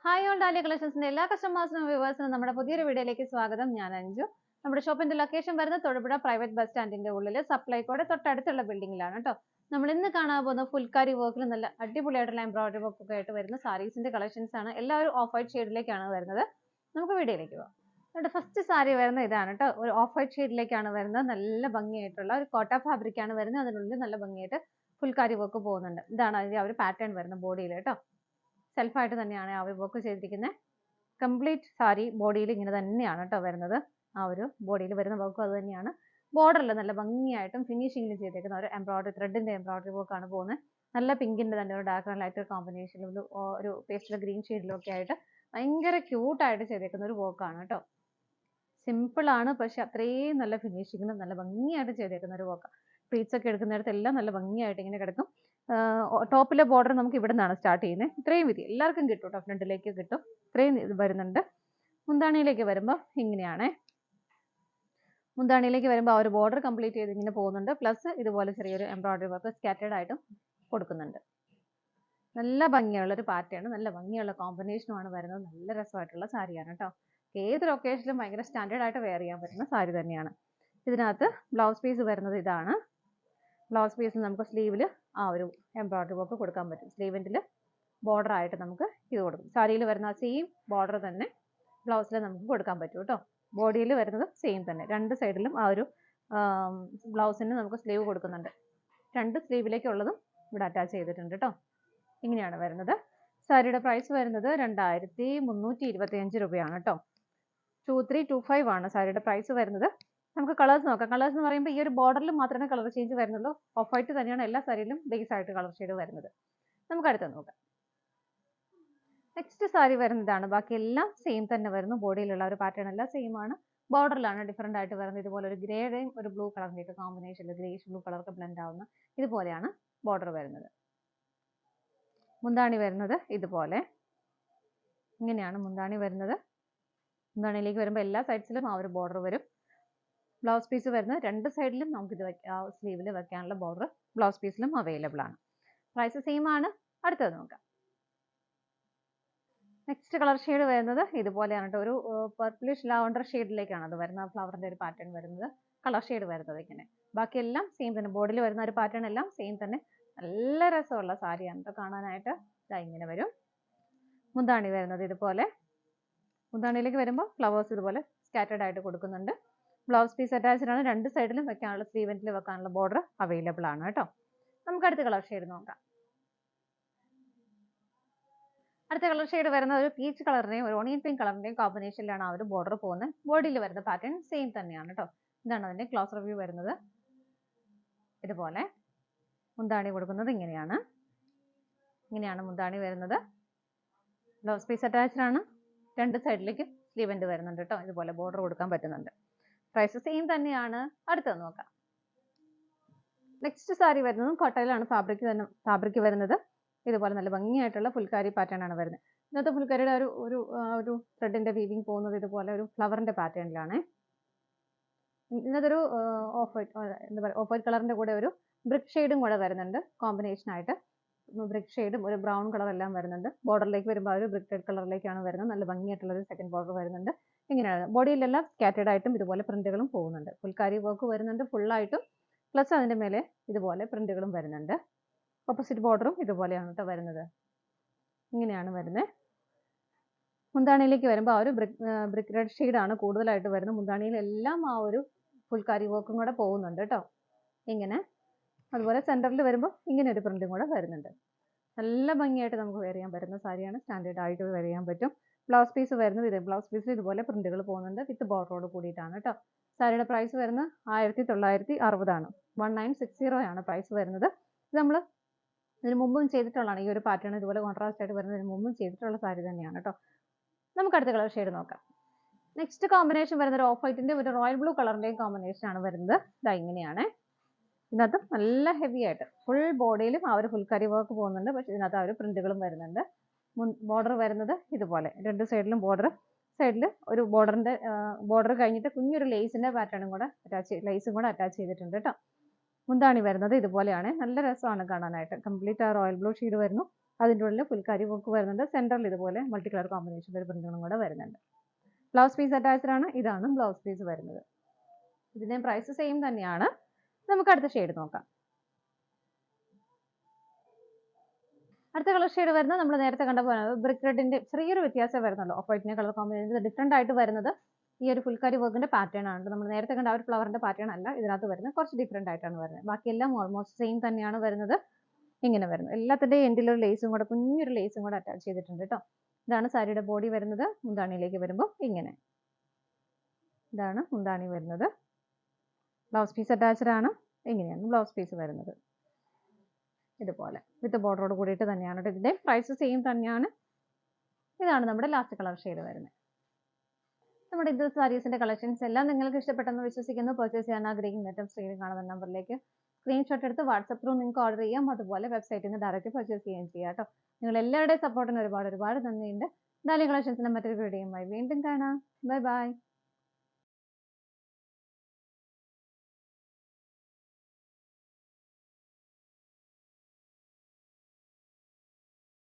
Hi on dahlia കളക്ഷൻസിന്റെ എല്ലാ കസ്റ്റമേഴ്സിനും വ്യൂവേഴ്സിനും നമ്മുടെ പുതിയൊരു വീഡിയോയിലേക്ക് സ്വാഗതം. ഞാൻ അഞ്ജു. നമ്മുടെ ഷോപ്പിന്റെ ലൊക്കേഷൻ വരുന്നത് തൊടുപുഴ പ്രൈവറ്റ് ബസ് സ്റ്റാൻഡിന്റെ ഉള്ളിൽ സപ്ലൈകോടെ തൊട്ടടുത്തുള്ള ബിൽഡിംഗിലാണ് കേട്ടോ. നമ്മൾ ഇന്ന് കാണാൻ പോകുന്ന ഫുൾക്കാരി വർക്കിൽ നല്ല അടിപൊളിയായിട്ടുള്ള എംബ്രോയിഡറി വർക്ക് ഒക്കെ ആയിട്ട് വരുന്ന സാരീസിന്റെ കളക്ഷൻസ് ആണ്. എല്ലാവരും ഓഫ് വൈറ്റ് ഷെയ്ഡിലേക്കാണ് വരുന്നത്. നമുക്ക് വീഡിയോയിലേക്ക് പോകാം. നമ്മുടെ ഫസ്റ്റ് സാരി വരുന്നത് ഇതാണ് കേട്ടോ. ഒരു ഓഫ് വൈറ്റ് ഷെയ്ഡിലേക്കാണ് വരുന്നത്. നല്ല ഭംഗിയായിട്ടുള്ള ഒരു കോട്ട ഫാബ്രിക് ആണ് വരുന്നത്. അതിനുള്ളിൽ നല്ല ഭംഗിയായിട്ട് ഫുൾക്കാരി വർക്ക് പോകുന്നുണ്ട്. ഇതാണ് അതിന്റെ ആ ഒരു പാറ്റേൺ വരുന്ന ബോഡിയിൽ കേട്ടോ. സെൽഫായിട്ട് തന്നെയാണ് ആ ഒരു വർക്ക് ചെയ്തിരിക്കുന്നത്. കംപ്ലീറ്റ് സാരി ബോഡിയിൽ ഇങ്ങനെ തന്നെയാണ് കേട്ടോ വരുന്നത്. ആ ഒരു ബോഡിയിൽ വരുന്ന വർക്കും അത് തന്നെയാണ്. ബോർഡറിൽ നല്ല ഭംഗിയായിട്ടും ഫിനിഷിംഗിലും ചെയ്തേക്കുന്ന ഒരു എംബ്രോയിഡറി ത്രെഡിന്റെ എംബ്രോയിഡറി വർക്കാണ് പോകുന്നത്. നല്ല പിങ്കിന്റെ തന്നെ ഒരു ഡാർക്ക് ആൻഡ് ലൈറ്റ് കോമ്പിനേഷനിലും ഒരു പേസ്റ്റൽ ഗ്രീൻ ഷെയ്ഡിലും ഒക്കെ ആയിട്ട് ഭയങ്കര ക്യൂട്ടായിട്ട് ചെയ്തേക്കുന്ന ഒരു വർക്കാണ് കേട്ടോ. സിമ്പിൾ ആണ്, പക്ഷെ അത്രയും നല്ല ഫിനിഷിങ്ങിലും നല്ല ഭംഗിയായിട്ട് ചെയ്തേക്കുന്ന ഒരു വർക്കാണ്. പ്ലീറ്റ്സ് ഒക്കെ എടുക്കുന്നിടത്ത് എല്ലാം നല്ല ഭംഗിയായിട്ട് ഇങ്ങനെ കിടക്കും. ടോപ്പിലെ ബോർഡർ നമുക്ക് ഇവിടെ നിന്നാണ് സ്റ്റാർട്ട് ചെയ്യുന്നത്. ഇത്രയും വീതി എല്ലാവർക്കും കിട്ടും കേട്ടോ, ഫ്രണ്ടിലേക്ക് കിട്ടും. ഇത്രയും ഇത് വരുന്നുണ്ട്. മുന്താണിയിലേക്ക് വരുമ്പോൾ ഇങ്ങനെയാണ്. മുന്താണിയിലേക്ക് വരുമ്പോൾ ആ ഒരു ബോർഡർ കംപ്ലീറ്റ് ചെയ്ത് ഇങ്ങനെ പോകുന്നുണ്ട്. പ്ലസ് ഇതുപോലെ ചെറിയൊരു എംബ്രോയിഡറി വർക്ക് സ്കാറ്റേർഡ് ആയിട്ടും കൊടുക്കുന്നുണ്ട്. നല്ല ഭംഗിയുള്ള ഒരു പാറ്റേൺ, നല്ല ഭംഗിയുള്ള കോമ്പിനേഷനുമാണ് വരുന്നത്. നല്ല രസമായിട്ടുള്ള സാരിയാണ് കേട്ടോ. ഏതൊരു ഒക്കേഷനിലും ഭയങ്കര സ്റ്റാൻഡേർഡ് ആയിട്ട് വെയർ ചെയ്യാൻ പറ്റുന്ന സാരി തന്നെയാണ്. ഇതിനകത്ത് ബ്ലൗസ് പീസ് വരുന്നത് ഇതാണ്. ബ്ലൗസ് പീസിൽ നമുക്ക് സ്ലീവിൽ ആ ഒരു എംബ്രോയിഡറി വർക്ക് കൊടുക്കാൻ പറ്റും. സ്ലീവിൻ്റെ ബോർഡർ ആയിട്ട് നമുക്ക് ഇത് കൊടുക്കും. സാരിയിൽ വരുന്ന ആ സെയിം ബോർഡർ തന്നെ ബ്ലൗസിൽ നമുക്ക് കൊടുക്കാൻ പറ്റും കേട്ടോ. ബോഡിയിൽ വരുന്നത് സെയിം തന്നെ. രണ്ട് സൈഡിലും ആ ഒരു ബ്ലൗസിന് നമുക്ക് സ്ലീവ് കൊടുക്കുന്നുണ്ട്. രണ്ട് സ്ലീവിലേക്കുള്ളതും ഇവിടെ അറ്റാച്ച് ചെയ്തിട്ടുണ്ട് കേട്ടോ. ഇങ്ങനെയാണ് വരുന്നത്. സാരിയുടെ പ്രൈസ് വരുന്നത് 2325 രൂപയാണ് കേട്ടോ. 2325 ആണ് സാരിയുടെ പ്രൈസ് വരുന്നത്. നമുക്ക് കളേഴ്സ് നോക്കാം. കളേഴ്സ് എന്ന് പറയുമ്പോൾ ഈ ഒരു ബോർഡറിൽ മാത്രമേ കളർ ചേഞ്ച് വരുന്നുള്ളൂ. ഓഫ് വൈറ്റ് തന്നെയാണ് എല്ലാ സാരിയിലും ബേസ് ആയിട്ട് കളർ ഷെയ്ഡ് വരുന്നത്. നമുക്ക് അടുത്ത് നോക്കാം. നെക്സ്റ്റ് സാരി വരുന്നതാണ്. ബാക്കി എല്ലാം സെയിം തന്നെ വരുന്നു. ബോഡിയിലുള്ള ഒരു പാറ്റേൺ എല്ലാം സെയിം ആണ്. ബോർഡറിലാണ് ഡിഫറെന്റ് ആയിട്ട് വരുന്നത്. ഇതുപോലെ ഒരു ഗ്രേയും ഒരു ബ്ലൂ കളറിന്റെ ഒക്കെ കോമ്പിനേഷനിൽ ഗ്രേഷ് ബ്ലൂ കളർക്ക് ബ്ലെൻഡ് ആവുന്ന ഇതുപോലെയാണ് ബോർഡർ വരുന്നത്. മുന്താണി വരുന്നത് ഇതുപോലെ ഇങ്ങനെയാണ് മുന്താണി വരുന്നത്. മുന്താണിയിലേക്ക് വരുമ്പോൾ എല്ലാ സൈഡ്സിലും ആ ഒരു ബോർഡർ വരും. ബ്ലൗസ് പീസ് വരുന്നത് രണ്ട് സൈഡിലും നമുക്ക് ഇത് സ്ലീവിൽ വെക്കാനുള്ള ബോർഡർ ബ്ലൗസ് പീസിലും അവൈലബിൾ ആണ്. പ്രൈസ് സെയിം ആണ്. അടുത്തത് നോക്കാം. നെക്സ്റ്റ് കളർ ഷെയ്ഡ് വരുന്നത് ഇതുപോലെയാണ് കേട്ടോ. ഒരു പർപ്പിളിഷ് ലാവണ്ടർ ഷെയ്ഡിലേക്കാണ് അത് വരുന്നത്. ഫ്ലവറിന്റെ ഒരു പാറ്റേൺ വരുന്നത്, കളർ ഷെയ്ഡ് വരുന്നത് ഇങ്ങനെ. ബാക്കി എല്ലാം സെയിം തന്നെ. ബോഡിയിൽ വരുന്ന ഒരു പാറ്റേൺ എല്ലാം സെയിം തന്നെ. നല്ല രസമുള്ള സാരിയാണ് കേട്ടോ കാണാനായിട്ട്. ഇതാ ഇങ്ങനെ വരും. മുന്താണി വരുന്നത് ഇതുപോലെ. മുന്താണിയിലേക്ക് വരുമ്പോൾ ഫ്ലവേഴ്സ് ഇതുപോലെ സ്കാറ്റേർഡ് ആയിട്ട് കൊടുക്കുന്നുണ്ട്. ബ്ലൗസ് പീസ് അറ്റാച്ച്ഡ് ആണ്. രണ്ട് സൈഡിലും വെക്കാനുള്ള സ്ലീവെന്റിൽ വെക്കാനുള്ള ബോർഡർ അവൈലബിൾ ആണ് കേട്ടോ. നമുക്ക് അടുത്ത കളർ ഷെയ്ഡ് നോക്കാം. അടുത്ത കളർ ഷെയ്ഡ് വരുന്ന ഒരു പീച്ച് കളറിന്റെയും ഒരു ഓണിയൻ പിങ്ക് കളറിന്റെയും കോമ്പിനേഷനിലാണ് ആ ഒരു ബോർഡർ പോകുന്നത്. ബോഡിയിൽ വരുന്ന പാറ്റേൺ സെയിം തന്നെയാണ് കേട്ടോ. ഇതാണ് അതിന്റെ ക്ലോസ് റിവ്യൂ വരുന്നത്. ഇതുപോലെ മുന്താണി കൊടുക്കുന്നത് ഇങ്ങനെയാണ്. ഇങ്ങനെയാണ് മുന്താണി വരുന്നത്. ബ്ലൗസ് പീസ് അറ്റാച്ച്ഡ് ആണ്. രണ്ട് സൈഡിലേക്ക് സ്ലീവെന്റ് വരുന്നുണ്ട് കേട്ടോ. ഇതുപോലെ ബോർഡർ കൊടുക്കാൻ പറ്റുന്നുണ്ട്. പ്രൈസ് സെയിം തന്നെയാണ്. അടുത്തത് നോക്കാം. നെക്സ്റ്റ് സാരി വരുന്നത് കോട്ടയിലാണ് ഫാബ്രിക് വരുന്നത്. ഇതുപോലെ നല്ല ഭംഗിയായിട്ടുള്ള ഫുൾക്കാരി പാറ്റേൺ ആണ് വരുന്നത്. ഇന്നത്തെ ഫുൾക്കാരിയുടെ ഒരു ത്രെഡിന്റെ വീവിങ് പോകുന്നത് ഇതുപോലെ ഒരു ഫ്ലവറിന്റെ പാറ്റേണിലാണ്. ഇന്നതൊരു ഓഫ് വൈറ്റ് കളറിന്റെ കൂടെ ഒരു ബ്രിക്ക് ഷെയ്ഡും കൂടെ വരുന്നുണ്ട് കോമ്പിനേഷൻ ആയിട്ട്. ബ്രിക്ക് ഷെയ്ഡും ഒരു ബ്രൗൺ കളർ എല്ലാം വരുന്നുണ്ട്. ബോർഡറിലേക്ക് വരുമ്പോൾ ആ ഒരു ബ്രിക്ക് റെഡ് കളറിലേക്കാണ് വരുന്നത്. നല്ല ഭംഗിയായിട്ടുള്ള ഒരു സെക്കൻഡ് ബോർഡർ വരുന്നുണ്ട്. ഇങ്ങനെയാണ് ബോഡിയിലെല്ലാം സ്കാറ്റേർഡ് ആയിട്ടും ഇതുപോലെ പ്രിന്റുകളും പോകുന്നുണ്ട്. ഫുൾക്കാരി വർക്ക് വരുന്നുണ്ട് ഫുള്ളായിട്ടും. പ്ലസ് അതിന്റെ മേലെ ഇതുപോലെ പ്രിന്റുകളും വരുന്നുണ്ട്. ഓപ്പോസിറ്റ് ബോർഡറും ഇതുപോലെയാണ് കേട്ടോ വരുന്നത്. ഇങ്ങനെയാണ് വരുന്നത്. മുന്താണിയിലേക്ക് വരുമ്പോൾ ആ ഒരു ബ്രിക്ക് റെഡ് ഷെയ്ഡാണ് കൂടുതലായിട്ട് വരുന്നത്. മുന്താണിയിലെല്ലാം ആ ഒരു ഫുൾക്കാരി വർക്കും കൂടെ പോകുന്നുണ്ട് കേട്ടോ. ഇങ്ങനെ അതുപോലെ സെന്ററിൽ വരുമ്പോൾ ഇങ്ങനെ ഒരു പ്രിന്റും കൂടെ വരുന്നുണ്ട്. നല്ല ഭംഗിയായിട്ട് നമുക്ക് വെയർ ചെയ്യാൻ പറ്റുന്ന സാരിയാണ്. സ്റ്റാൻഡേർഡ് ആയിട്ട് വെയർ ചെയ്യാൻ പറ്റും. ബ്ലൗസ് പീസ് വരുന്നത് ഇത്. ബ്ലൗസ് പീസിൽ ഇതുപോലെ പ്രിന്റുകൾ പോകുന്നുണ്ട് വിത്ത് ബോർഡറോട് കൂടിയിട്ടാണ് കേട്ടോ. സാരിയുടെ പ്രൈസ് വരുന്നത് 1960 ആണ്. 1960 ആണ് പ്രൈസ് വരുന്നത്. ഇത് നമ്മൾ ഇതിന് മുമ്പും ചെയ്തിട്ടുള്ളതാണ്. ഈ ഒരു പാറ്റേൺ ഇതുപോലെ കോൺട്രാസ്റ്റ് ആയിട്ട് വരുന്നതിന് മുമ്പും ചെയ്തിട്ടുള്ള സാരി തന്നെയാണ് കേട്ടോ. നമുക്ക് അടുത്ത കളർ ഷെയ്ഡ് നോക്കാം. നെക്സ്റ്റ് കോമ്പിനേഷൻ വരുന്നത് ഒരു ഓഫ് വൈറ്റിന്റെ ഒരു റോയൽ ബ്ലൂ കളറിന്റെയും കോമ്പിനേഷൻ ആണ് വരുന്നത്. ഇതാ ഇങ്ങനെയാണ്. ഇതിനകത്ത് നല്ല ഹെവി ആയിട്ട് ഫുൾ ബോഡിയിലും ആ ഒരു ഫുൾക്കാരി വർക്ക് പോകുന്നുണ്ട്. പക്ഷെ ഇതിനകത്ത് ആ ഒരു പ്രിന്റുകളും വരുന്നുണ്ട്. ബോർഡർ വരുന്നത് ഇതുപോലെ രണ്ട് സൈഡിലും സൈഡിൽ ഒരു ബോർഡർ കഴിഞ്ഞിട്ട് കുഞ്ഞൊരു ലേസിന്റെ പാറ്റേണും കൂടെ ലേസും കൂടെ അറ്റാച്ച് ചെയ്തിട്ടുണ്ട് കേട്ടോ. മുന്താണി വരുന്നത് ഇതുപോലെയാണ്. നല്ല രസമാണ് കാണാനായിട്ട്. കംപ്ലീറ്റ് ആ റോയൽ ബ്ലൂ ഷെയ്ഡ് വരുന്നു. അതിൻ്റെ ഉള്ളിൽ ഫുൾക്കാരി വർക്ക് വരുന്നുണ്ട്. സെൻറ്ററിൽ ഇതുപോലെ മൾട്ടി കളർ കോമ്പിനേഷൻ ഒരു പ്രിന്റുകളും കൂടെ വരുന്നുണ്ട്. ബ്ലൗസ് പീസ് അറ്റാച്ച്ഡ് ആണ്. ഇതാണ് ബ്ലൗസ് പീസ് വരുന്നത്. ഇതിൻ്റെ പ്രൈസ് സെയിം തന്നെയാണ്. നമുക്ക് അടുത്ത ഷെയ്ഡ് നോക്കാം. അടുത്ത കളർ ഷെയ്ഡ് വരുന്നത് നമ്മൾ നേരത്തെ കണ്ട പോലെ ബ്രിക്ക് റെഡിന്റെ ചെറിയൊരു വ്യത്യാസം വരുന്നുള്ളൂ. ഓഫ് വൈറ്റിന്റെ കളർ കോമ്പിനേഷൻ ഡിഫറെന്റ് ആയിട്ട് വരുന്നത് ഈ ഒരു ഫുൾക്കാരി വർക്കിന്റെ പാറ്റേൺ ആണ്. നമ്മൾ നേരത്തെ കണ്ട ആ ഒരു ഫ്ലവറിന്റെ പാറ്റേൺ അല്ല ഇതിനകത്ത് വരുന്നത്. കുറച്ച് ഡിഫറെന്റ് ആയിട്ടാണ് വരുന്നത്. ബാക്കിയെല്ലാം ഓൾമോസ്റ്റ് സെയിം തന്നെയാണ് വരുന്നത്. ഇങ്ങനെ വരുന്നത്. എല്ലാത്തിന്റെയും എൻഡിൽ ഒരു ലേസും കൂടെ കുഞ്ഞൊരു ലേസും കൂടെ അറ്റാച്ച് ചെയ്തിട്ടുണ്ട് കേട്ടോ. ഇതാണ് സാരിയുടെ ബോഡി വരുന്നത്. മുന്താണിയിലേക്ക് വരുമ്പോൾ ഇങ്ങനെ. ഇതാണ് മുന്താണി വരുന്നത്. ബ്ലൗസ് പീസ് അറ്റാച്ച്ഡ് ആണ്. ഇങ്ങനെയാണ് ബ്ലൗസ് പീസ് വരുന്നത്. ഇതുപോലെ വിത്ത് ബോർഡറോട് കൂടിയിട്ട് തന്നെയാണ്. ഇതിന്റെ പ്രൈസ് സെയിം തന്നെയാണ്. ഇതാണ് നമ്മുടെ ലാസ്റ്റ് കളർ ഷെയ്ഡ് വരുന്നത്. നമ്മുടെ ഇത് സാരീസിന്റെ കളക്ഷൻസ് എല്ലാം നിങ്ങൾക്ക് ഇഷ്ടപ്പെട്ടെന്ന് വിശ്വസിക്കുന്നു. പർച്ചേസ് ചെയ്യാൻ ആഗ്രഹിക്കുന്ന ഏറ്റവും സ്ക്രീനിൽ കാണുന്ന നമ്പറിലേക്ക് സ്ക്രീൻഷോട്ട് എടുത്ത് വാട്സപ്പ് ത്രൂ നിങ്ങൾക്ക് ഓർഡർ ചെയ്യാം. അതുപോലെ വെബ്സൈറ്റിൽ നിന്ന് ഡയറക്റ്റ് പർച്ചേസ് ചെയ്യുകയും ചെയ്യാം കേട്ടോ. നിങ്ങൾ എല്ലാവരുടെയും സപ്പോർട്ടിന് ഒരുപാട് നന്ദിയുണ്ട്. ഡാലി കളക്ഷൻസിന്റെ മറ്റൊരു വീഡിയോയുമായി വീണ്ടും കാണാം. Bye bye.